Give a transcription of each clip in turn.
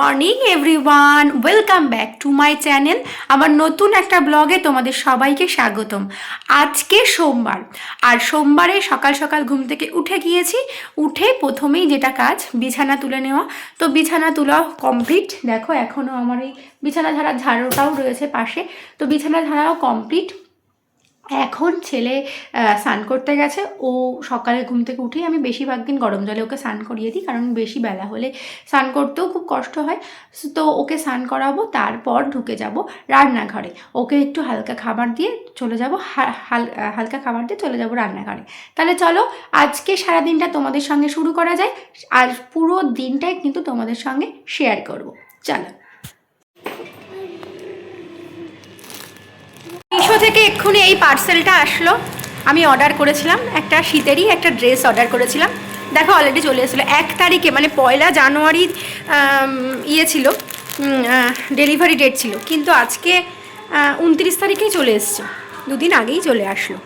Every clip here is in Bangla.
Morning everyone, welcome back to my channel. আমার নতুন একটা ব্লগে তোমাদের সবাইকে স্বাগতম। আজকে সোমবার, আর সোমবারে সকাল সকাল ঘুম থেকে উঠে গিয়েছি। উঠে প্রথমেই যেটা কাজ, বিছানা তুলে নেওয়া। তো বিছানা তোলা কমপ্লিট। দেখো এখনও আমার এই বিছানা ঝাড়ার ঝাড়ুটাও রয়েছে পাশে, তো বিছানা ঝাড়াও কমপ্লিট। এখন ছেলে স্নান করতে গেছে। ও সকালে ঘুম থেকে উঠেই আমি বেশিরভাগ দিন গরম জলে ওকে স্নান করিয়ে দিই, কারণ বেশি বেলা হলে স্নান করতেও খুব কষ্ট হয়। তো ওকে স্নান করাবো, তারপর ঢুকে যাব রান্নাঘরে। ওকে একটু হালকা খাবার দিয়ে চলে যাব, হালকা খাবার দিয়ে চলে যাব রান্নাঘরে। তাহলে চলো আজকে সারাদিনটা তোমাদের সঙ্গে শুরু করা যায়, আর পুরো দিনটাই কিন্তু তোমাদের সঙ্গে শেয়ার করব। চলো। মিশো থেকে এক্ষুনি এই পার্সেলটা আসলো। আমি অর্ডার করেছিলাম একটা শীতেরই একটা ড্রেস অর্ডার করেছিলাম। দেখো অলরেডি চলে এসেছিলো 1 তারিখে, মানে 1 জানুয়ারির ইয়ে ছিল, ডেলিভারি ডেট ছিল, কিন্তু আজকে 29 তারিখেই চলে এসছে। 2 দিন আগেই চলে আসলো,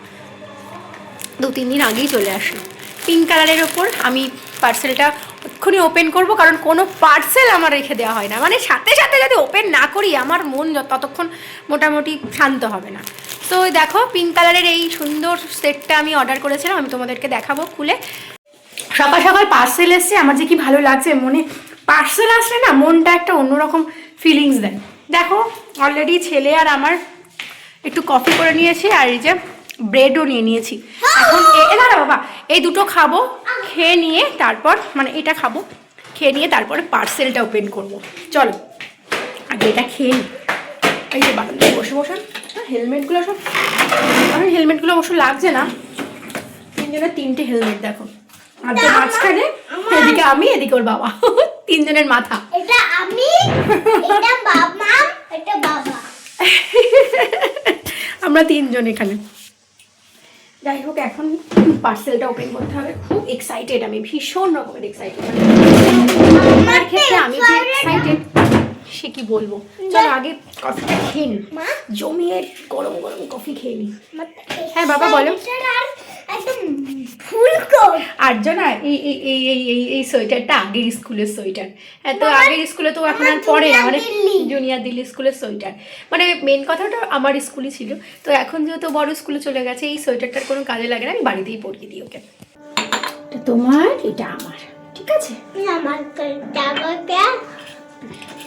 2-3 দিন আগেই চলে আসলো। পিঙ্ক কালারের ওপর। আমি পার্সেলটা এক্ষুনি ওপেন করব, কারণ কোনো পার্সেল আমার রেখে দেওয়া হয় না, মানে সাথে সাথে যদি ওপেন না করি আমার মন ততক্ষণ মোটামুটি শান্ত হবে না। তো দেখো পিঙ্ক কালারের এই সুন্দর সেটটা আমি অর্ডার করেছিলাম, আমি তোমাদেরকে দেখাবো খুলে। সকাল সকাল পার্সেল এসছে, আমার যে কি ভালো লাগছে মনে। পার্সেল আসলে না মনটা একটা অন্যরকম ফিলিংস দেয়। দেখো অলরেডি ছেলে আর আমার একটু কফি করে নিয়েছি, আর এই যে ব্রেডও নিয়ে নিয়েছি। এখন না বাবা, এই দুটো খাবো, খেয়ে নিয়ে তারপর, মানে এটা খাবো, খেয়ে নিয়ে তারপরে পার্সেলটা ওপেন করব। চলো আগে এটা খেয়ে নিই। এই যে বারান্দায় বসে বসে হেলমেটগুলো সব, আমার হেলমেটগুলো অবশ্য লাগছে না। 3 জনের 3টে হেলমেট দেখো, আর যে মাঝখানে এদিকে আমি, এদিকে ওর বাবা, 3 জনের মাথা। এটা আমি, এটা বাবা, এটা বাবা, আমরা 3 জন এখানে। যাই হোক, এখন পার্সেলটা ওপেন করতে হবে। খুব এক্সাইটেড আমি, ভীষণ রকমের এক্সাইটেড। আমার ক্ষেত্রে আমি যে এক্সাইটেড সে কি বলবো। চলো আগে কফিটা খেয়ে নিই, জমিয়ে গরম গরম কফি খেয়ে নিই। হ্যাঁ বাবা বলো। একদম ফুল কোট। আর জানা এই সোয়েটারটা আগের স্কুলের সোয়েটার। হ্যাঁ, তো আগের স্কুলে তো এখন আর পরে না, মানে জুনিয়র দিল্লি স্কুলের সোয়েটার। মানে মেন কথাটা আমার স্কুলই ছিল, তো এখন যেহেতু বড় স্কুলে চলে গেছে, এই সোয়েটারটার কোনো কাজে লাগে না, আমি বাড়িতেই পরিয়ে দিই ওকে। এটা তোমার, এটা আমার, ঠিক আছে? আমার টাকাটা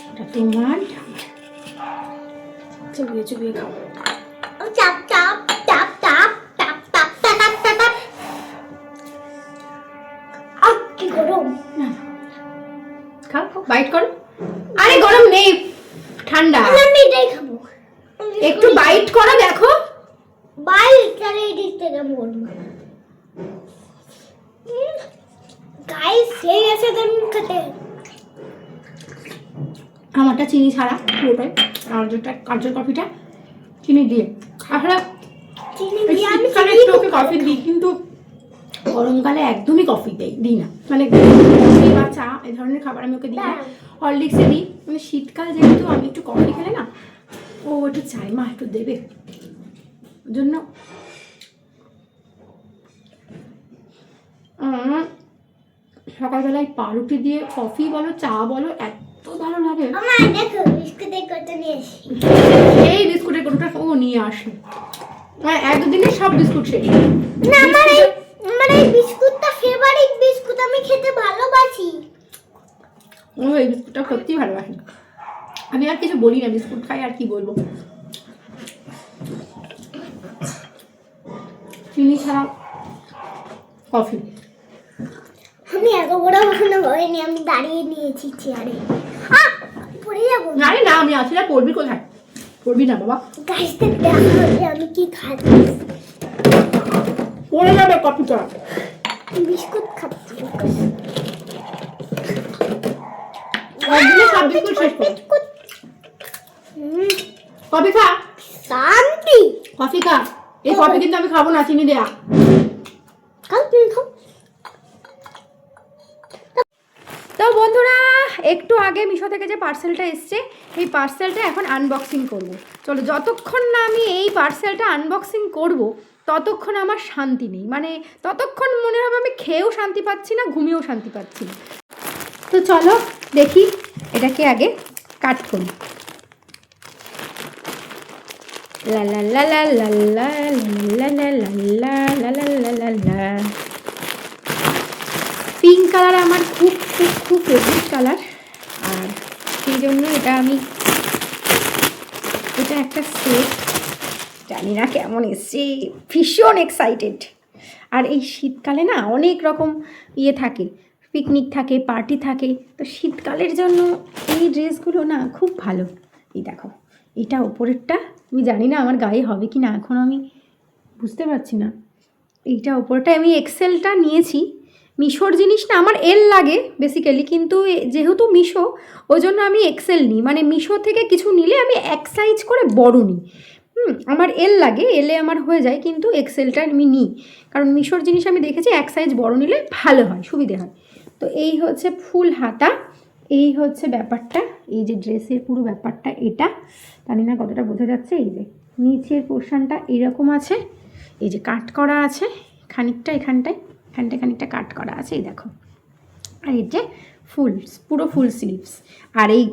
এটা তোমার, চুবিয়ে চুবিয়ে খাও। চাপ চাপ চাপ চাপ চাপ চাপ চাপ চাপ চাপ। কি গরম। না খাও, বাইট করো। আরে গরম নেই, ঠান্ডা। আমি এটাই খাবো। একটু বাইট করো, দেখো বাইট করে দিতে কেমন গাইস, সেই আছে তুমি খেতে। আমারটা চিনি ছাড়া পুরোটাই, আর যেটা কাঁচের কফিটা চিনি দিয়ে। আসলে চিনি দিয়ে আমি শীতকালে একটু ওকে কফি দিই, কিন্তু গরমকালে একদমই কফি দিই না। মানে কফি বা চা এই ধরনের খাবার আমি ওকে দিই না, হরলিক্সে দিই। মানে শীতকাল যেহেতু, আমি একটু কফি খেলে না ও একটু চাই, মা একটু দেবে, ওর জন্য। সকালবেলায় পাউরুটি দিয়ে কফি বলো, চা বলো, এত ভালো লাগে। আমার দেখো বিস্কুটের কত নিয়ে এসেছি। এই বিস্কুটের কোটোটা ও নিয়ে আসে, মানে 1-2 দিনে সব বিস্কুট শেষ। না, আমার এই বিস্কুটটা ফেভারিট বিস্কুট, আমি খেতে ভালোবাসি। ও এই বিস্কুটটা সত্যিই ভালোবাসি। আমি আর কিছু বলি না, বিস্কুট খাই আর কি বলবো। চিনি ছাড়া কফি। আমি এত বড় কখনো হয়নি, আমি দাঁড়িয়ে নিয়েছি চেয়ারে। পড়ে যাবো। আরে না, আমি আছি না, পড়বি কোথায়? পড়বি না বাবা, গাছটা দেখো যে আমি কি খাচ্ছি। পড়ে যাবে কফিটা। বিস্কুট খাচ্ছি। একদিনে সব বিস্কুট শেষ কর। কফি খা, শান্তি। কফি খা। এই কফি কিন্তু আমি খাবো না, চিনি দেয়া। খাও তুমি খাও। তো বন্ধুরা, একটু আগে মিশো থেকে যে পার্সেলটা এসছে, এই পার্সেলটা এখন আনবক্সিং করব। চলো, যতক্ষণ না আমি এই পার্সেলটা আনবক্সিং করব ততক্ষণ আমার শান্তি নেই। মানে ততক্ষণ মনে হবে আমি খেয়েও শান্তি পাচ্ছি না, ঘুমিয়েও শান্তি পাচ্ছি না। তো চলো দেখি এটাকে আগে কাট করি। লা লা লা লা লা লা লা লা লা লা লা লা লা লা। পিঙ্ক কালার আমার খুব খুব খুব ফেভারিট কালার, আর সেই জন্য এটা একটা সেট, জানি না কেমন এসছে, ভীষণ এক্সাইটেড। আর এই শীতকালে না অনেক রকম থাকে, পিকনিক থাকে, পার্টি থাকে, তো শীতকালের জন্য এই ড্রেসগুলো না খুব ভালো। এই দেখো, এটা ওপরেরটা আমি জানি না আমার গায়ে হবে কি না, এখন আমি বুঝতে পারছি না। এইটা ওপরটা আমি এক্সেলটা নিয়েছি, মিশোর জিনিস না আমার এল লাগে বেসিক্যালি, কিন্তু যেহেতু মিশো ওই জন্য আমি এক্সেল নিই, মানে মিশো থেকে কিছু নিলে আমি এক সাইজ করে বড় নিই। আমার এল লাগে, এলে আমার হয়ে যায়, কিন্তু এক্সেলটা আমি নিই, কারণ মিশোর জিনিস আমি দেখেছি এক সাইজ বড় নিলে ভালো হয়, সুবিধে হয়। তো এই হচ্ছে ফুল হাতা, এই হচ্ছে ব্যাপারটা, এই যে ড্রেসের পুরো ব্যাপারটা এটা, জানি না কতটা বোঝা যাচ্ছে। এই যে নিচের পোর্শনটা এরকম আছে, এই যে কাট করা আছে খানিকটা, এখানটায় খানিকটা কাট করা আছে, এই দেখো। আর এই যে পুরো ফুল স্লিভস, আর এই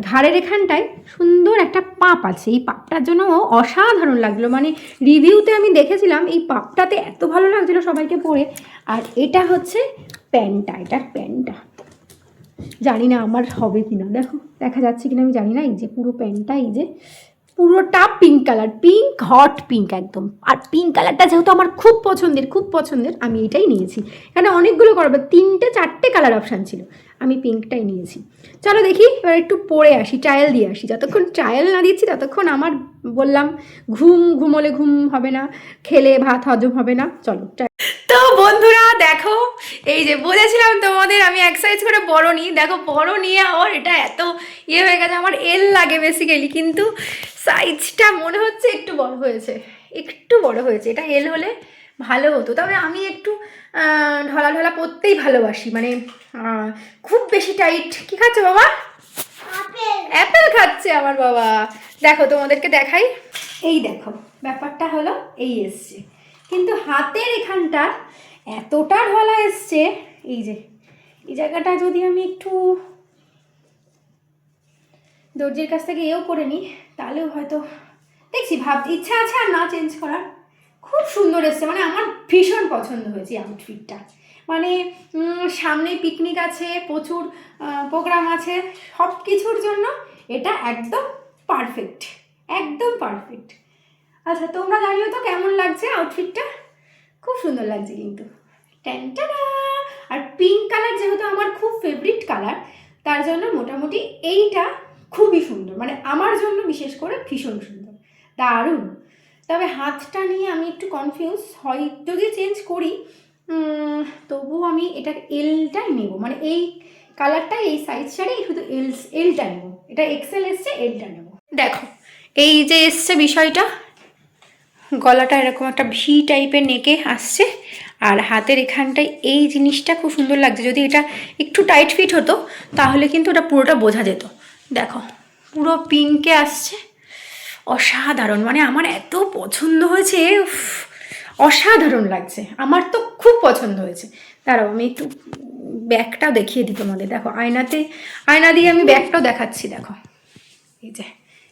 ঘাড়ের এখানটায় সুন্দর একটা পাপ আছে, এই পাপটার জন্য অসাধারণ লাগলো, মানে রিভিউতে আমি দেখেছিলাম এই পাপটাতে এত ভালো লাগছিলো সবাইকে পরে। আর এটা হচ্ছে প্যান্টটা, এটার প্যান্টটা জানি না আমার হবে কিনা, দেখো দেখা যাচ্ছে কিনা আমি জানি না। এই যে পুরো প্যান্টটা, এই যে পুরোটা pink colour, pink hot pink একদম। আর পিঙ্ক কালারটা যেহেতু আমার খুব পছন্দের আমি এটাই নিয়েছি, এখানে অনেকগুলো করবে, 3-4টে কালার অপশান ছিল, আমি পিঙ্কটাই নিয়েছি। চলো দেখি এবার একটু পরে আসি, ট্রায়াল দিয়ে আসি। যতক্ষণ ট্রায়াল না দিচ্ছি ততক্ষণ আমার বললাম ঘুমোলে ঘুম হবে না, খেলে ভাত হজম হবে না। চলো। তো বন্ধুরা দেখো, এই যে বলেছিলাম তোমাদের আমি এক সাইজ করে বড় নিই, দেখো বড় নিয়ে আমার এটা এত হয়ে গেছে, আমার এল লাগে বেসিক্যালি, কিন্তু সাইজটা মনে হচ্ছে একটু বড় হয়েছে, এটা এল হলে ভালো হতো। তবে আমি একটু ঢলা পরতেই ভালোবাসি, মানে খুব বেশি টাইট। কি খাচ্ছে বাবা? অ্যাপেল খাচ্ছে আমার বাবা। দেখো তোমাদেরকে দেখাই, এই দেখো ব্যাপারটা হলো এই এসছে, কিন্তু হাতের এখানটা এতটা ঢলা এসছে, এই যে এই জায়গাটা যদি আমি একটু দর্জির কাছ থেকে করে নিই তাহলেও হয়তো দেখছি, ইচ্ছা আছে আর না চেঞ্জ করার। খুব সুন্দর এসছে, মানে আমার ভীষণ পছন্দ হয়েছে আউটফিটটা। মানে সামনে পিকনিক আছে, প্রচুর প্রোগ্রাম আছে, সব কিছুর জন্য এটা একদম পারফেক্ট। আচ্ছা তোমরা জানিও তো কেমন লাগছে আউটফিটটা, খুব সুন্দর লাগছে কিন্তু। ট্যান্টানা! আর পিঙ্ক কালার যেহেতু আমার খুব ফেভারিট কালার, তার জন্য মোটামুটি এইটা খুবই সুন্দর, মানে আমার জন্য বিশেষ করে ভীষণ সুন্দর, দারুণ। তবে হাতটা নিয়ে আমি একটু কনফিউজ হয়, যদি চেঞ্জ করি তবুও আমি এটা এলটাই নেব, মানে এই কালারটাই এই সাইজ ছাড়ে শুধু এলটা নেব, এটা এক্সেল এসছে, এলটা নেব। দেখো এই যে এসছে বিষয়টা, গলাটা এরকম একটা ভি টাইপের নেকে আসছে, আর হাতের এখানটায় এই জিনিসটা খুব সুন্দর লাগছে। যদি এটা একটু টাইট ফিট হতো তাহলে কিন্তু ওটা পুরোটা বোঝা যেত। দেখো পুরো পিঙ্কে আসছে, অসাধারণ, মানে আমার এত পছন্দ হয়েছে, অসাধারণ লাগছে, আমার তো খুব পছন্দ হয়েছে। দাঁড়াও আমি একটু ব্যাগটাও দেখিয়ে দিই তোমাদের। দেখো আয়না দিয়ে আমি ব্যাগটাও দেখাচ্ছি। দেখো এই যে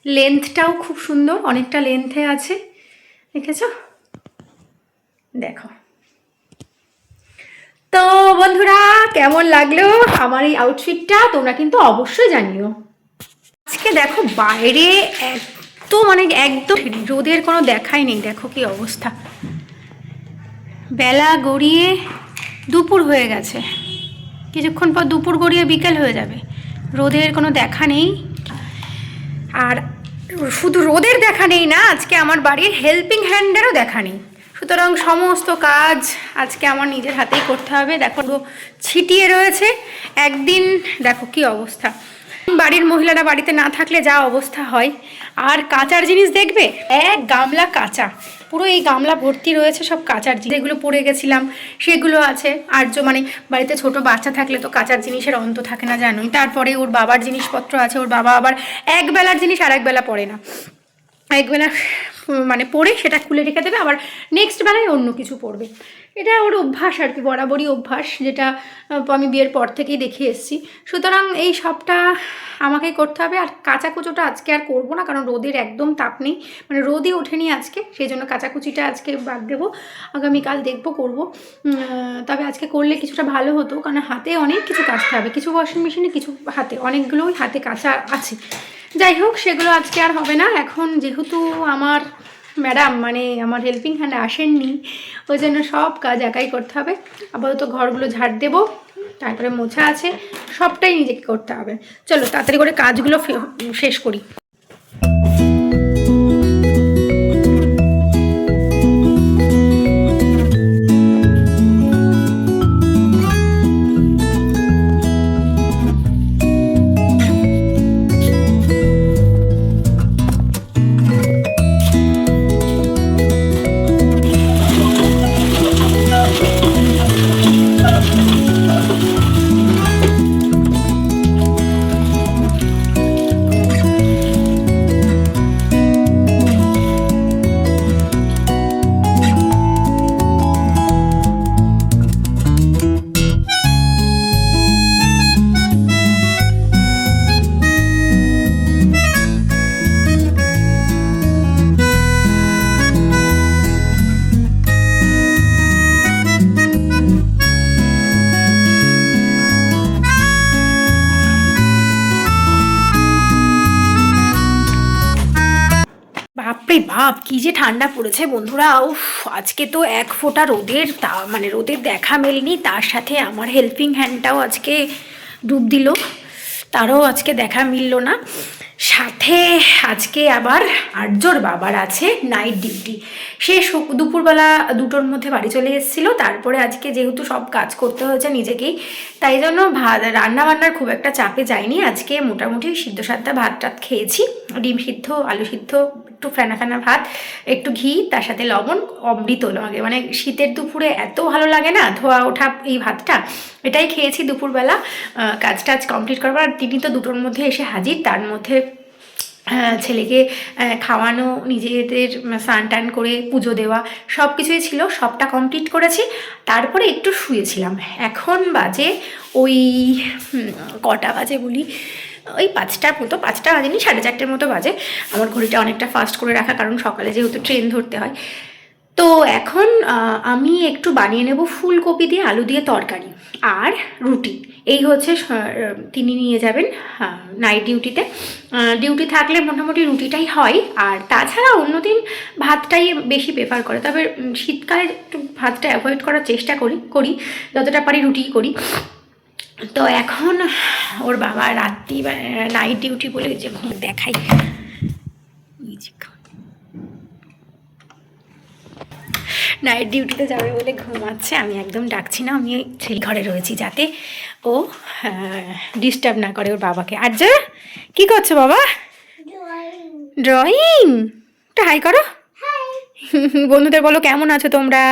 লেন্থটাও খুব সুন্দর, অনেকটা লেন্থে আছে, দেখেছো? দেখো তো বন্ধুরা কেমন লাগলো আমার এই আউটফিটটা, তোমরা কিন্তু অবশ্যই জানিও। আজকে দেখো বাইরে এত মানে একদম রোদের কোনো দেখাই নেই, দেখো কি অবস্থা, বেলা গড়িয়ে দুপুর হয়ে গেছে, কিছুক্ষণ পর দুপুর গড়িয়ে বিকেল হয়ে যাবে, রোদের কোনো দেখা নেই। আর শুধু রোদের দেখা নেই না, আজকে আমার বাড়ির হেল্পিং হ্যান্ডেরও দেখা নেই, সুতরাং সমস্ত কাজ আজকে আমার নিজের হাতেই করতে হবে। দেখো ছিটিয়ে রয়েছে একদিন, দেখো কি অবস্থা, বাড়ির মহিলারা বাড়িতে না থাকলে যা অবস্থা হয়। আর কাঁচার জিনিস দেখবে, এক গামলা কাঁচা, পুরো এই গামলা ভর্তি রয়েছে সব কাঁচার জিনিস, যেগুলো পড়ে গেছিলাম সেগুলো আছে। আর মানে বাড়িতে ছোট বাচ্চা থাকলে তো কাঁচার জিনিসের অন্ত থাকে না জানোই। তারপরে ওর বাবার জিনিসপত্র আছে, ওর বাবা আবার একবেলার জিনিস আর একবেলা পড়ে না, একবেলা মানে পরে সেটা খুলে রেখে দেবে, আবার নেক্সট বেলায় অন্য কিছু পরবে। এটা ওর অভ্যাস আর কি, বরাবরই অভ্যাস, যেটা আমি বিয়ের পর থেকেই দেখে এসেছি। সুতরাং এই সবটা আমাকেই করতে হবে। আর কাচাকুচোটা আজকে আর করবো না, কারণ রোদের একদম তাপ নেই, মানে রোদই ওঠেনি আজকে, সেই জন্য কাচাকুচিটা আজকে বাদ দেবো, আগামীকাল দেখবো করবো। তবে আজকে করলে কিছুটা ভালো হতো, কারণ হাতে অনেক কিছু কাচতে হবে, কিছু ওয়াশিং মেশিনে, কিছু হাতে, অনেকগুলোই হাতে কাচা আছে। যাই হোক, সেগুলো আজকে আর হবে না। এখন যেহেতু আমার ম্যাডাম মানে আমার হেল্পিং হ্যান্ড আসেননি, ওই জন্য সব কাজ একাই করতে হবে। আপাতত ঘরগুলো ঝাড় দেবো, তারপরে মোছা আছে, সবটাই নিজেকে করতে হবে। চলো তাড়াতাড়ি করে কাজগুলো শেষ করি। বাপরে বাপ, কি যে ঠান্ডা পড়েছে বন্ধুরা! উফ, আজকে তো এক ফোঁটা রোদের মানে রোদের দেখা মেলেনি, তার সাথে আমার হেল্পিং হ্যান্ডটাও আজকে ডুব দিল, তারও আজকে দেখা মিলল না। সাথে আজকে আবার আর্যর বাবার আছে নাইট ডিউটি, সে দুপুরবেলা 2টোর মধ্যে বাড়ি চলে এসেছিলো। তারপরে আজকে যেহেতু সব কাজ করতে হয়েছে নিজেকেই, তাই জন্য রান্না বান্নার খুব একটা চাপে যায়নি। আজকে মোটামুটি সিদ্ধ সাদ্ধা ভাত টাত খেয়েছি, ডিম সিদ্ধ, আলু সিদ্ধ, একটু ফেনা ফেনা ভাত, একটু ঘি, তার সাথে লবণ, অমৃত লাগে, মানে শীতের দুপুরে এত ভালো লাগে না ধোয়া ওঠা এই ভাতটা, এটাই খেয়েছি দুপুরবেলা। কাজ টাজ কমপ্লিট করবার, আর তিনি তো 2টোর মধ্যে এসে হাজির, তার মধ্যে ছেলেকে খাওয়ানো, নিজেদের স্নান টান করে পুজো দেওয়া, সব কিছুই ছিল, সবটা কমপ্লিট করেছি। তারপরে একটু শুয়েছিলাম। এখন বাজে ওই কটা বাজে বলি, ওই 5টার মতো, 5টা বাজেনি, 4:30 মতো বাজে। আমার ঘড়িটা অনেকটা ফাস্ট করে রাখা, কারণ সকালে যেহেতু ট্রেন ধরতে হয়। তো এখন আমি একটু বানিয়ে নেব ফুলকপি দিয়ে আলু দিয়ে তরকারি আর রুটি। এই হচ্ছে তিনি নিয়ে যাবেন নাইট ডিউটিতে। ডিউটি থাকলে মোটামুটি রুটিটাই হয়, আর তাছাড়া অন্যদিন ভাতটাই বেশি প্রেফার করে। তবে শীতকালে একটু ভাতটা অ্যাভয়েড করার চেষ্টা করি, যতটা পারি রুটিই করি। তো এখন ওর বাবা রাত্রি নাইট ডিউটি বলে যে দেখাই, নাইট ডিউটিতে যাবে বলে ঘুমাচ্ছে। আমি একদম ডাকছি না, আমি ছেলে ঘরে রয়েছি যাতে ও ডিস্টার্ব না করে ওর বাবাকে। আর যে কী করছো বাবা? ড্রয়িং। একটা হাই করো, বন্ধুদের বলো কেমন আছো তোমরা।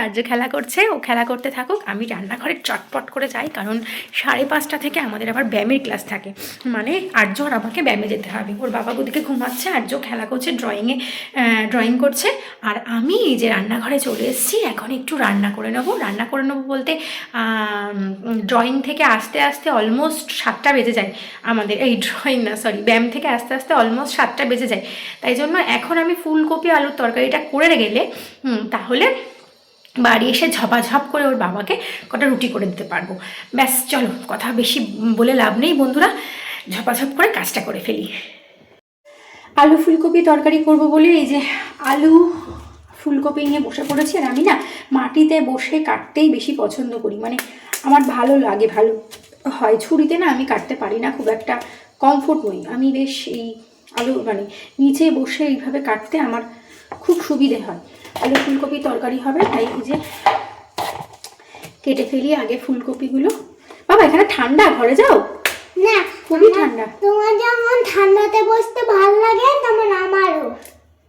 আর্য খেলা করছে, ও খেলা করতে থাকুক, আমি রান্নাঘরে চটপট করে যাই, কারণ 5:30 থেকে আমাদের আবার ব্যায়ামের ক্লাস থাকে, মানে আর্য আর আমাকে ব্যায়ামে যেতে হবে। ওর বাবা ওদিকে ঘুমাচ্ছে, আর্য খেলা করছে, ড্রয়িং করছে, আর আমি এই যে রান্নাঘরে চলে এসেছি। এখন একটু রান্না করে নেবো বলতে ড্রয়িং থেকে আস্তে আস্তে অলমোস্ট 7টা বেজে যায় আমাদের, এই ব্যায়াম থেকে আস্তে আস্তে অলমোস্ট 7টা বেজে যায়। তাই জন্য এখন আমি ফুলকপি আলুর তরকারিটা করে গেলে তাহলে বাড়ি এসে ঝপাঝপ করে ওর বাবাকে কটা রুটি করে দিতে পারবো। ব্যাস, চলো কথা বেশি বলে লাভ নেই বন্ধুরা, ঝপাঝপ করে কাজটা করে ফেলি। আলু ফুলকপি তরকারি করব বলে এই যে আলু ফুলকপি নিয়ে বসে পড়েছি। আর আমি না মাটিতে বসে কাটতেই বেশি পছন্দ করি, মানে আমার ভালো লাগে, ভালো হয়। ছুরিতে না আমি কাটতে পারি না, খুব একটা কমফোর্ট নই আমি। বেশ এই আলু মানে নিচে বসে এইভাবে কাটতে আমার খুব সুবিধে হয়। আলু ফুলকপি তরকারি হবে, তাই এই যে কেটে ফেলি আগে ফুলকপিগুলো। বাবা এখানে ঠান্ডা, ঘরে যাও না, খুবই ঠান্ডা। তোমার যেমন ঠান্ডাতে বসতে ভালো লাগে তেমন আমারও।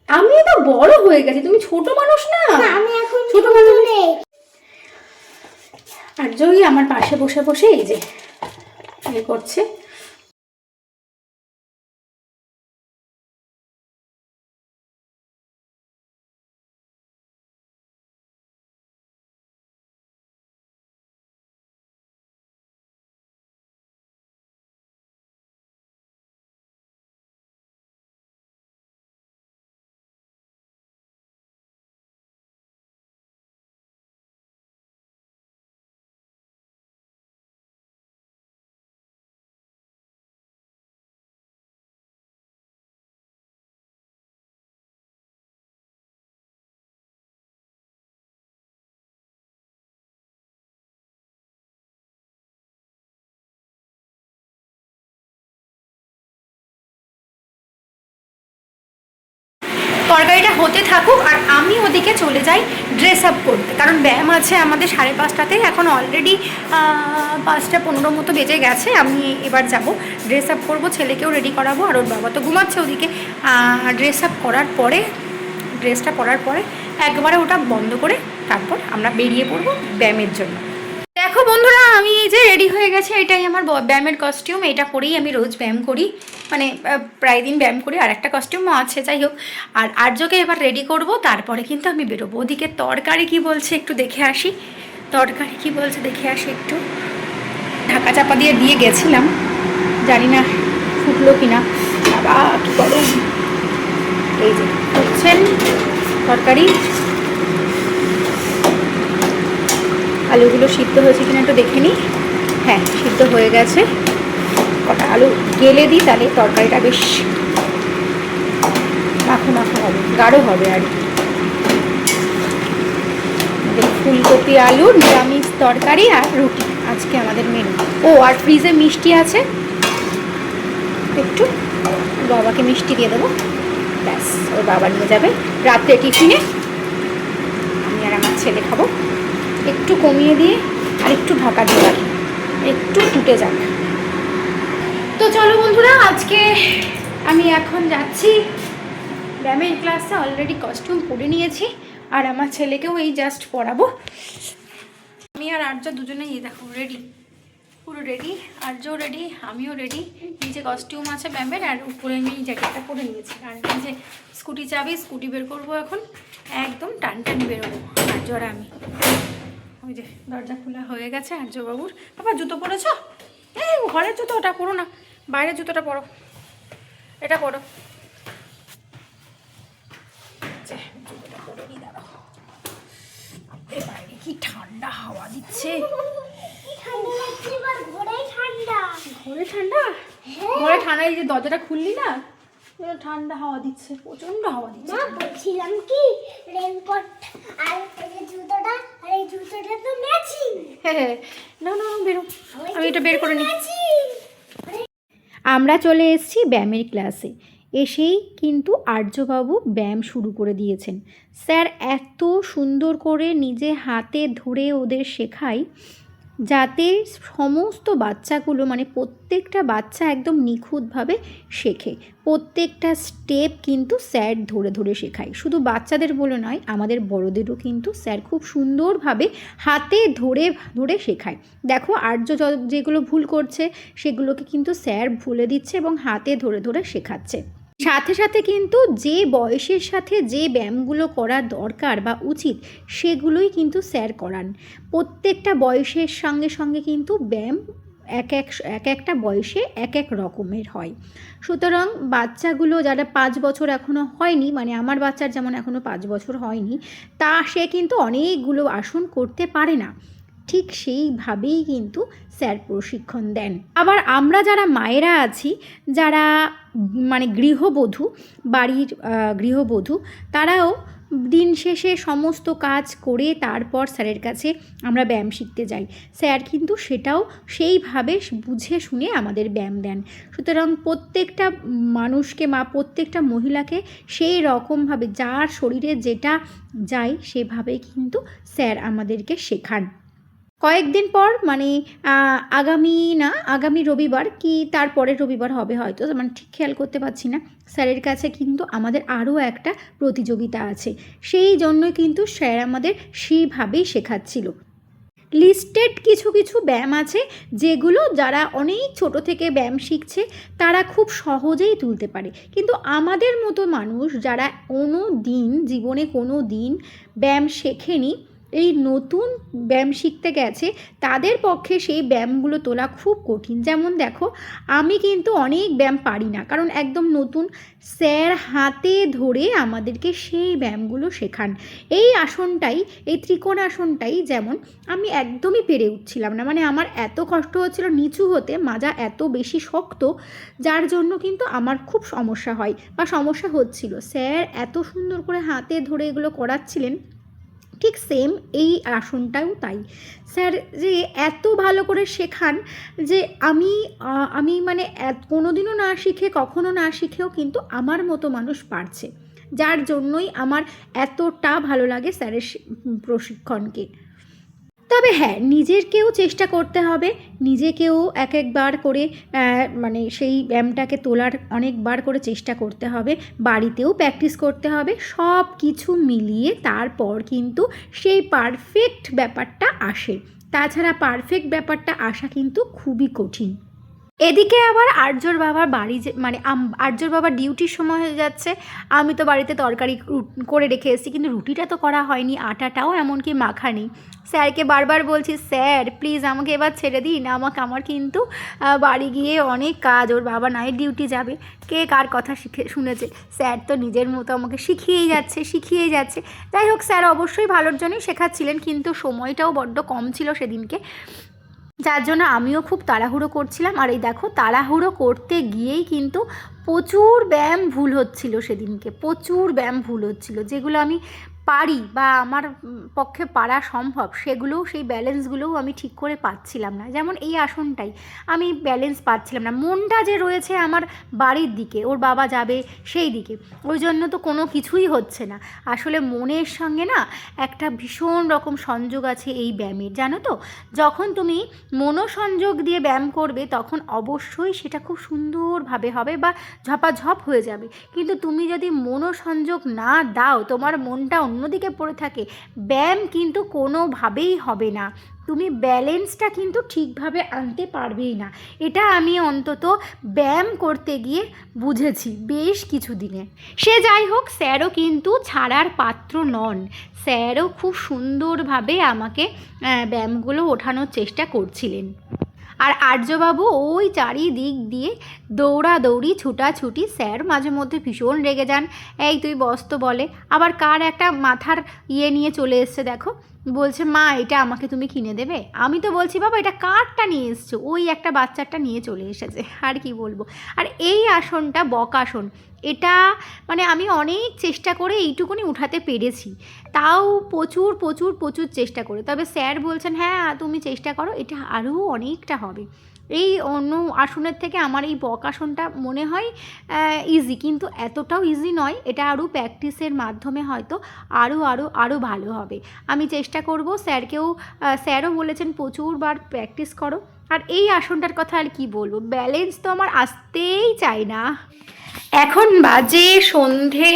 আমি তো বড় হয়ে গেছি, তুমি ছোট মানুষ না। আমি এখন ছোট মানুষ নেই। আর জয়ী আমার পাশে বসে বসে এই যে করছে। তরকারিটা হতে থাকুক আর আমি ওদিকে চলে যাই ড্রেস আপ করতে, কারণ ব্যায়াম আছে আমাদের 5:30টাতে, এখন অলরেডি 5:15 মতো বেজে গেছে। আমি এবার যাব ড্রেস আপ করবো, ছেলেকেও রেডি করাবো, আর ওর বাবা তো ঘুমাচ্ছে ওদিকে। ড্রেস আপ করার পরে, ড্রেসটা পরার পরে একবারে ওটা বন্ধ করে তারপর আমরা বেরিয়ে পড়বো ব্যায়ামের জন্য। দেখো বন্ধুরা, আমি এই যে রেডি হয়ে গেছি, এটাই আমার ব্যায়ামের কস্টিউম। এটা পরেই আমি রোজ ব্যায়াম করি, মানে প্রায় দিন ব্যায়াম করি। আর একটা কস্টিউমও আছে, যাই হোক। আর আর্যকে এবার রেডি করব, তারপরে কিন্তু আমি বেরোবো। ওদিকে তরকারি কি বলছে একটু দেখে আসি, তরকারি কি বলছে দেখে আসি একটু। ঢাকা চাপা দিয়ে গেছিলাম, জানি না ফুটলো কিনা। বাবা কি গরম। এই যে হচ্ছেন তরকারি, আলুগুলো সিদ্ধ হয়েছে কিনা একটু দেখে নিই। হ্যাঁ, সিদ্ধ হয়ে গেছে। কটা আলু গেলে দিই, তাহলে তরকারিটা বেশ মাখো মাখো হবে, গাঢ় হবে। আর ফুলকপি আলু নিরামিষ তরকারি আর রুটি আজকে আমাদের মেনু। ও, আর ফ্রিজে মিষ্টি আছে, একটু বাবাকে মিষ্টি দিয়ে দেবো, ব্যাস ওর বাবা নিয়ে যাবে রাত্রে টিফিনে। আমি আর আমার ছেলে খাবো। একটু কমিয়ে দিয়ে আর একটু ঢাকা দিয়ে রাখি, একটু ফুটে যাক। তো চলো বন্ধুরা, আজকে আমি এখন যাচ্ছি ব্যায়ামের ক্লাসে। অলরেডি কস্টিউম পরে নিয়েছি, আর আমার ছেলেকেও এই জাস্ট পরাবো। আমি আর আর্য দুজনেই দেখো রেডি, পুরো রেডি। আর্যও রেডি, আমিও রেডি। নিচে কস্টিউম আছে ব্যায়ামের, আর উপরে আমি জ্যাকেটটা পরে নিয়েছি। আর নিচে স্কুটি চাবি, স্কুটি বের করবো এখন, একদম টানটানি বেরোবো আর্য আর আমি। ওই যে দরজা খোলা হয়ে গেছে আর্যবাবুর। বাবা জুতো পরেছ? এই ঘরের জুতো ওটা পরো না, বাইরের জুতোটা পরো, এটা পরো। জুতোটা পরে নি, দাঁড়াও। বাইরে কি ঠান্ডা হাওয়া দিচ্ছে। ঘরে ঠান্ডা, ঘরে ঠান্ডা। এই যে দরজাটা খুললি না, ঠান্ডা হাওয়া দিচ্ছে, প্রচন্ড হাওয়া দিচ্ছে। বলছিলাম কি, রেনকোট আর এই জুতোটা, আর এই জুতোটা তো ম্যাচিং। হ্যাঁ, না না বেরো, আমি এটা বের করে নিই। আমরা চলে এসেছি ব্যায়ামের ক্লাসে। এসেই কিন্তু আর্যবাবু ব্যায়াম শুরু করে দিয়েছেন। স্যার এত সুন্দর করে নিজে হাতে ধরে ওদের শেখায়, যাতে সমস্ত বাচ্চাগুলো, মানে প্রত্যেকটা বাচ্চা একদম নিখুঁতভাবে শেখে। প্রত্যেকটা স্টেপ কিন্তু স্যার ধরে ধরে শেখায়। শুধু বাচ্চাদের বলে নয়, আমাদের বড়দেরও কিন্তু স্যার খুব সুন্দরভাবে হাতে ধরে ধরে শেখায়। দেখো আর্য যেগুলো ভুল করছে সেগুলোকে কিন্তু স্যার বলে দিচ্ছে এবং হাতে ধরে ধরে শেখাচ্ছে। সাথে সাথে কিন্তু যে বয়সের সাথে যে ব্যায়ামগুলো করা দরকার বা উচিত, সেগুলোই কিন্তু স্যার করান। প্রত্যেকটা বয়সের সঙ্গে সঙ্গে কিন্তু ব্যায়াম এক একটা বয়সে এক এক রকমের হয়। সুতরাং বাচ্চাগুলো যারা 5 বছর এখনও হয়নি, মানে আমার বাচ্চার যেমন এখনও 5 বছর হয়নি, তা সে কিন্তু অনেকগুলো আসন করতে পারে না। ঠিক সেইভাবেই কিন্তু স্যার প্রশিক্ষণ দেন। আবার আমরা যারা মায়েরা আছি, যারা মানে গৃহবধূ, বাড়ির গৃহবধূ, তারাও দিন শেষে সমস্ত কাজ করে তারপর স্যারের কাছে আমরা ব্যায়াম শিখতে যাই। স্যার কিন্তু সেটাও সেইভাবে বুঝে শুনে আমাদের ব্যায়াম দেন। সুতরাং প্রত্যেকটা মানুষকে, প্রত্যেকটা মহিলাকে সেই রকমভাবে যার শরীরে যেটা যায় সেভাবেই কিন্তু স্যার আমাদেরকে শেখান। কয়েকদিন পর, মানে আগামী রবিবার কি তারপরের রবিবার হবে হয়তো, মানে ঠিক খেয়াল করতে পারছি না, স্যারের কাছে কিন্তু আমাদের আরও একটা প্রতিযোগিতা আছে। সেই জন্যই কিন্তু স্যার আমাদের সেইভাবেই শেখাচ্ছিল। লিস্টেড কিছু কিছু ব্যায়াম আছে যেগুলো যারা অনেক ছোট থেকে ব্যায়াম শিখছে তারা খুব সহজেই তুলতে পারে, কিন্তু আমাদের মতো মানুষ যারা জীবনে কোনো দিন ব্যায়াম শেখেনি, এই নতুন ব্যায়াম শিখতে গেছে, তাদের পক্ষে সেই ব্যায়ামগুলো তোলা খুব কঠিন। যেমন দেখো, আমি কিন্তু অনেক ব্যায়াম পারি না, কারণ একদম নতুন। স্যার হাতে ধরে আমাদেরকে সেই ব্যায়ামগুলো শেখান। এই আসনটাই, এই ত্রিকোণাসনটাই যেমন আমি একদমই পেরে উঠছিলাম না, মানে আমার এত কষ্ট হচ্ছিল নিচু হতে, মাজা এত বেশি শক্ত, যার জন্য কিন্তু আমার খুব সমস্যা হয় বা সমস্যা হচ্ছিল। স্যার এত সুন্দর করে হাতে ধরে এগুলো করাচ্ছিলেন। ঠিক সেম এই আসনটাও তাই। স্যার যে এত ভালো করে শেখান যে আমি মানে কোনোদিনও না শিখে, কখনো না শিখেও কিন্তু আমার মতো মানুষ পারছে। যার জন্যই আমার এতটা ভালো লাগে স্যারের প্রশিক্ষণকে। তবে হ্যাঁ, নিজেরকেও চেষ্টা করতে হবে, নিজেকেও এক একবার করে মানে সেই ব্যায়ামটাকে তোলার অনেকবার করে চেষ্টা করতে হবে, বাড়িতেও প্র্যাকটিস করতে হবে, সব কিছু মিলিয়ে তারপর কিন্তু সেই পারফেক্ট ব্যাপারটা আসে। তাছাড়া পারফেক্ট ব্যাপারটা আসা কিন্তু খুবই কঠিন। এদিকে আবার আর্যর বাবার বাড়ি মানে আর্যর বাবার ডিউটির সময় হয়ে যাচ্ছে। আমি তো বাড়িতে তরকারি করে রেখে এসেছি, কিন্তু রুটিটা তো করা হয়নি, আটাটাও এমনকি মাখা নেই। স্যারকে বারবার বলছি, স্যার প্লিজ আমাকে এবার ছেড়ে দিন, আমার কিন্তু বাড়ি গিয়ে অনেক কাজ, ওর বাবা নাইট ডিউটি যাবে। কে কার কথা শুনেছে, স্যার তো নিজের মতো আমাকে শিখিয়েই যাচ্ছে। যাই হোক, স্যার অবশ্যই ভালোর জন্যই শেখাচ্ছিলেন, কিন্তু সময়টাও বড্ড কম ছিল সেদিনকে, যার জন্য আমিও খুব তাড়াহুড়ো করছিলাম। আর এই দেখো, তাড়াহুড়ো করতে গিয়েই কিন্তু প্রচুর ব্যায়াম ভুল হচ্ছিল সেদিনকে, যেগুলো আমি পারি বা আমার পক্ষে পারা সম্ভব, সেই ব্যালেন্সগুলোও আমি ঠিক করে পাচ্ছিলাম না। যেমন এই আসনটাই আমি ব্যালেন্স পাচ্ছিলাম না, মনটা যে রয়েছে আমার বাড়ির দিকে, ওর বাবা যাবে সেই দিকে, ওই জন্য তো কোনো কিছুই হচ্ছে না। আসলে মনের সঙ্গে না একটা ভীষণ রকম সংযোগ আছে এই ব্যায়ামের, জানো তো। যখন তুমি মনোসংযোগ দিয়ে ব্যায়াম করবে তখন অবশ্যই সেটা খুব সুন্দরভাবে হবে বা ঝপাঝপ হয়ে যাবে। কিন্তু তুমি যদি মনোসংযোগ না দাও, তোমার মনটা অন্যদিকে পড়ে থাকে, ব্যায়াম কিন্তু কোনোভাবেই হবে না, তুমি ব্যালেন্সটা কিন্তু ঠিকভাবে আনতে পারবেই না। এটা আমি অন্তত ব্যায়াম করতে গিয়ে বুঝেছি বেশ কিছু দিনে। সে যাই হোক, স্যারও কিন্তু ছাড়ার পাত্র নন, স্যারও খুব সুন্দরভাবে আমাকে ব্যায়ামগুলো ওঠানোর চেষ্টা করছিলেন। আর আর্যবাবু ওই চারিদিক দিয়ে দৌড়াদৌড়ি ছুটাছুটি, স্যার মাঝে মধ্যে ভীষণ রেগে যান, এই তুই বস তো বলে। আবার কার একটা মাথার নিয়ে চলে এসছে দেখো, বলছে মা এটা আমাকে তুমি কিনে দেবে। আমি তো বলছি বাবা এটা কারটা নিয়ে এসছো, ওই একটা বাচ্চাটা নিয়ে চলে এসেছে, আর কি বলবো। আর এই আসনটা বকাসন, এটা মানে আমি অনেক চেষ্টা করে এইটুকুনি উঠাতে পেরেছি, তাও প্রচুর প্রচুর প্রচুর চেষ্টা করে। তবে স্যার বলছেন হ্যাঁ তুমি চেষ্টা করো, এটা আরও অনেকটা হবে। এই অন্য আসনের থেকে আমার এই বকাসনটা মনে হয় ইজি, কিন্তু এতটাও ইজি নয়, এটা আরও প্র্যাকটিসের মাধ্যমে হয়তো আরও ভালো হবে। আমি চেষ্টা করব, স্যারও বলেছেন প্রচুরবার প্র্যাকটিস করো। আর এই আসনটার কথা আর কি বলবো, ব্যালেন্স তো আমার আসতেই চায় না। এখন বাজে সন্ধে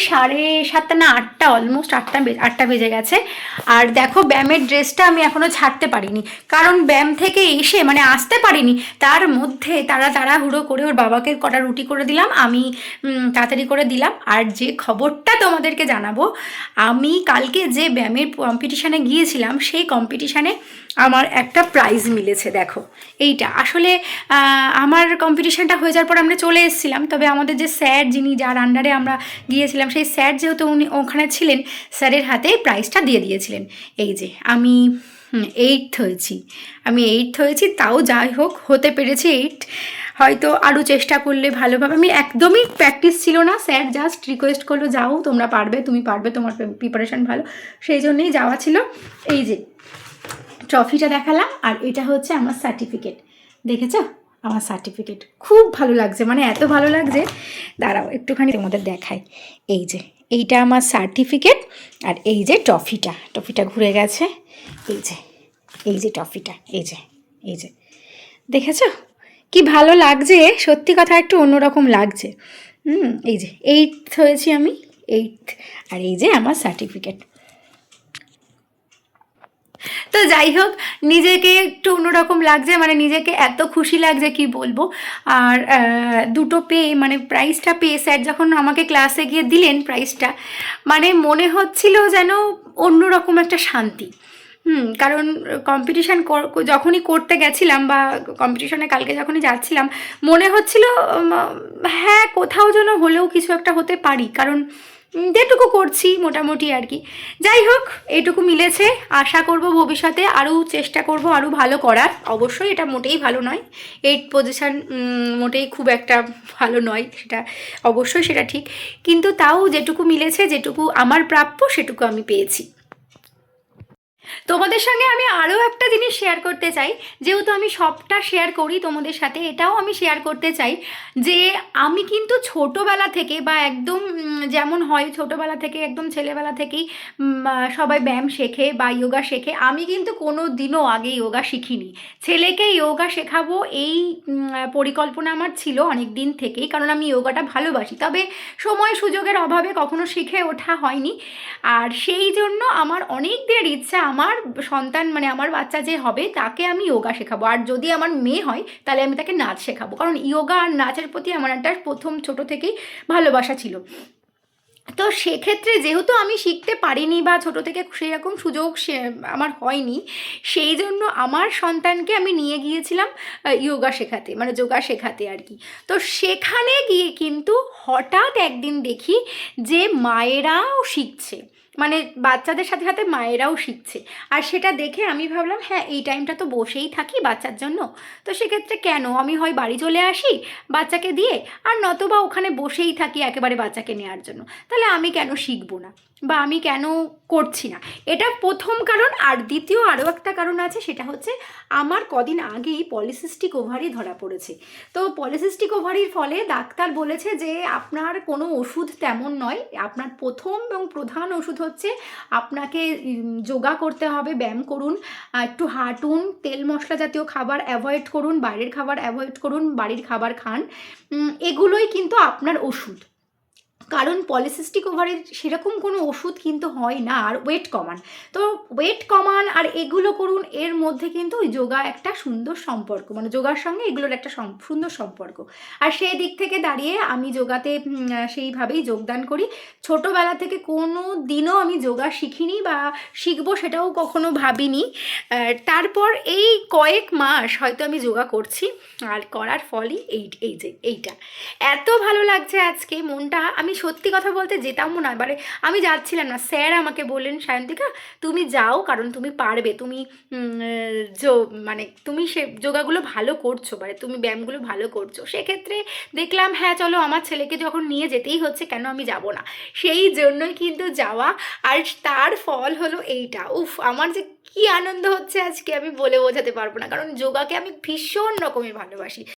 7:30 না 8টা, অলমোস্ট 8টা বেজে গেছে। আর দেখো ব্যায়ামের ড্রেসটা আমি এখনও ছাড়তে পারিনি, কারণ ব্যায়াম থেকে এসে মানে আসতে পারিনি, তার মধ্যে তাড়াহুড়ো করে ওর বাবাকে কটা রুটি করে দিলাম, আমি তাড়াতাড়ি করে দিলাম। আর যে খবরটা তোমাদেরকে জানাবো, আমি কালকে যে ব্যায়ামের কম্পিটিশানে গিয়েছিলাম, সেই কম্পিটিশানে আমার একটা প্রাইজ মিলেছে। দেখো এইটা আসলে আমার কম্পিটিশানটা হয়ে যাওয়ার পর আমরা চলে এসেছিলাম, তবে আমাদের যে স্যার যার আন্ডারে আমরা গিয়েছিলাম, সেই স্যার যেহেতু উনি ওখানে ছিলেন, স্যারের হাতে প্রাইজটা দিয়ে দিয়েছিলেন। এই যে আমি 8th হয়েছি, তাও যাই হোক হতে পেরেছি 8। হয়তো আরও চেষ্টা করলে ভালোভাবে, আমি একদমই প্র্যাকটিস ছিল না, স্যার জাস্ট রিকোয়েস্ট করলো যাও তোমরা পারবে, তুমি পারবে, তোমার প্রিপারেশান ভালো, সেই জন্যেই যাওয়া ছিল। এই যে ট্রফিটা দেখালাম, আর এটা হচ্ছে আমার সার্টিফিকেট, দেখেছো আমার সার্টিফিকেট, খুব ভালো লাগছে, মানে এত ভালো লাগছে, দাঁড়াও একটুখানি তোমাদের দেখাই। এই যে এইটা আমার সার্টিফিকেট, আর এই যে ট্রফিটা ঘুরে গেছে, এই যে ট্রফিটা, এই যে দেখেছো কি ভালো লাগছে, সত্যি কথা একটু অন্যরকম লাগছে। এই যে 8th হয়েছি আমি, 8th, আর এই যে আমার সার্টিফিকেট। তো যাই হোক, নিজেকে একটু অন্যরকম লাগছে, মানে নিজেকে এত খুশি লাগছে কি বলবো। আর দুটো পেয়ে, মানে প্রাইজটা পেয়ে, স্যার যখন আমাকে ক্লাসে গিয়ে দিলেন প্রাইজটা, মানে মনে হচ্ছিল যেন অন্যরকম একটা শান্তি। কারণ কম্পিটিশান যখনই করতে গেছিলাম বা কম্পিটিশানে কালকে যখনই যাচ্ছিলাম, মনে হচ্ছিল হ্যাঁ কোথাও যেন হলেও কিছু একটা হতে পারি, কারণ যেটুকু করছি মোটামুটি আর কি। যাই হোক, এইটুকু মিলেছে, আশা করব ভবিষ্যতে আরও চেষ্টা করব আরও ভালো করার। অবশ্যই এটা মোটেই ভালো নয়, 8th পজিশান মোটেই খুব একটা ভালো নয়, সেটা অবশ্যই সেটা ঠিক, কিন্তু তাও যেটুকু মিলেছে, যেটুকু আমার প্রাপ্য সেটুকু আমি পেয়েছি। তোমাদের সঙ্গে আমি আরও একটা জিনিস শেয়ার করতে চাই, যেহেতু আমি সবটা শেয়ার করি তোমাদের সাথে, এটাও আমি শেয়ার করতে চাই যে আমি কিন্তু ছোটোবেলা থেকে বা একদম যেমন হয় ছোটোবেলা থেকে একদম ছেলেবেলা থেকেই সবাই ব্যায়াম শেখে বা যোগা শেখে, আমি কিন্তু কোনো দিনও আগে যোগা শিখিনি। ছেলেকে যোগা শেখাবো এই পরিকল্পনা আমার ছিল অনেক দিন থেকেই, কারণ আমি যোগাটা ভালোবাসি, তবে সময় সুযোগের অভাবে কখনো শিখে ওঠা হয়নি। আর সেই জন্য আমার অনেক দিনের ইচ্ছা, আমার সন্তান মানে আমার বাচ্চা যে হবে তাকে আমি যোগা শেখাবো, আর যদি আমার মেয়ে হয় তাহলে আমি তাকে নাচ শেখাবো, কারণ যোগা আর নাচের প্রতি আমার একটা প্রথম ছোট থেকেই ভালোবাসা ছিল। তো সেক্ষেত্রে যেহেতু আমি শিখতে পারিনি বা ছোট থেকে সেরকম সুযোগ আমার হয়নি, সেই জন্য আমার সন্তানকে আমি নিয়ে গিয়েছিলাম যোগা শেখাতে, মানে যোগা শেখাতে আর কি। তো সেখানে গিয়ে কিন্তু হঠাৎ একদিন দেখি যে মায়েরাও শিখছে, মানে বাচ্চাদের সাথে সাথে মায়েরাও শিখছে। আর সেটা দেখে আমি ভাবলাম হ্যাঁ এই টাইমটা তো বসেই থাকি বাচ্চার জন্য, তো সেক্ষেত্রে কেন আমি হয় বাড়ি চলে আসি বাচ্চাকে দিয়ে, আর নতবা ওখানে বসেই থাকি একেবারে বাচ্চাকে নেওয়ার জন্য, তাহলে আমি কেন শিখবো না বা আমি কেন করছি না। এটা প্রথম কারণ। আর দ্বিতীয় আরও একটা কারণ আছে, সেটা হচ্ছে আমার কদিন আগেই পলিসিস্টিক ওভারি ধরা পড়েছে। তো পলিসিস্টিক ওভারির ফলে ডাক্তার বলেছে যে আপনার কোনো ওষুধ তেমন নয়, আপনার প্রথম এবং প্রধান ওষুধ হচ্ছে আপনাকে যোগা করতে হবে, ব্যায়াম করুন, একটু হাঁটুন, তেল মশলা জাতীয় খাবার অ্যাভয়েড করুন, বাইরের খাবার অ্যাভয়েড করুন, বাড়ির খাবার খান, এগুলোই কিন্তু আপনার ওষুধ। কারণ পলিসিস্টিক ওভারের সেরকম কোনো ওষুধ কিন্তু হয় না। আর ওয়েট কমান, তো ওয়েট কমান আর এগুলো করুন, এর মধ্যে কিন্তু ওই যোগা একটা সুন্দর সম্পর্ক, মানে যোগার সঙ্গে এগুলোর একটা সুন্দর সম্পর্ক। আর সেই দিক থেকে দাঁড়িয়ে আমি যোগাতে সেইভাবেই যোগদান করি। ছোটোবেলা থেকে কোনো দিনও আমি যোগা শিখিনি বা শিখবো সেটাও কখনো ভাবিনি। তারপর এই কয়েক মাস হয়তো আমি যোগা করছি, আর করার ফলই এইটা এত ভালো লাগছে আজকে মনটা। আমি সত্যি কথা বলতে যেতামও না, এবারে আমি যাচ্ছিলাম না, স্যার আমাকে বললেন সায়ন্তিকা তুমি যাও, কারণ তুমি পারবে, তুমি মানে তুমি সে যোগাগুলো ভালো করছো, মানে তুমি ব্যায়ামগুলো ভালো করছো। সেক্ষেত্রে দেখলাম হ্যাঁ চলো আমার ছেলেকে যখন নিয়ে যেতেই হচ্ছে কেন আমি যাব না, সেই জন্যই কিন্তু যাওয়া। আর তার ফল হলো এইটা। উফ, আমার যে কি আনন্দ হচ্ছে আজকে আমি বলে বোঝাতে পারবো না, কারণ যোগাকে আমি ভীষণ রকমের ভালোবাসি।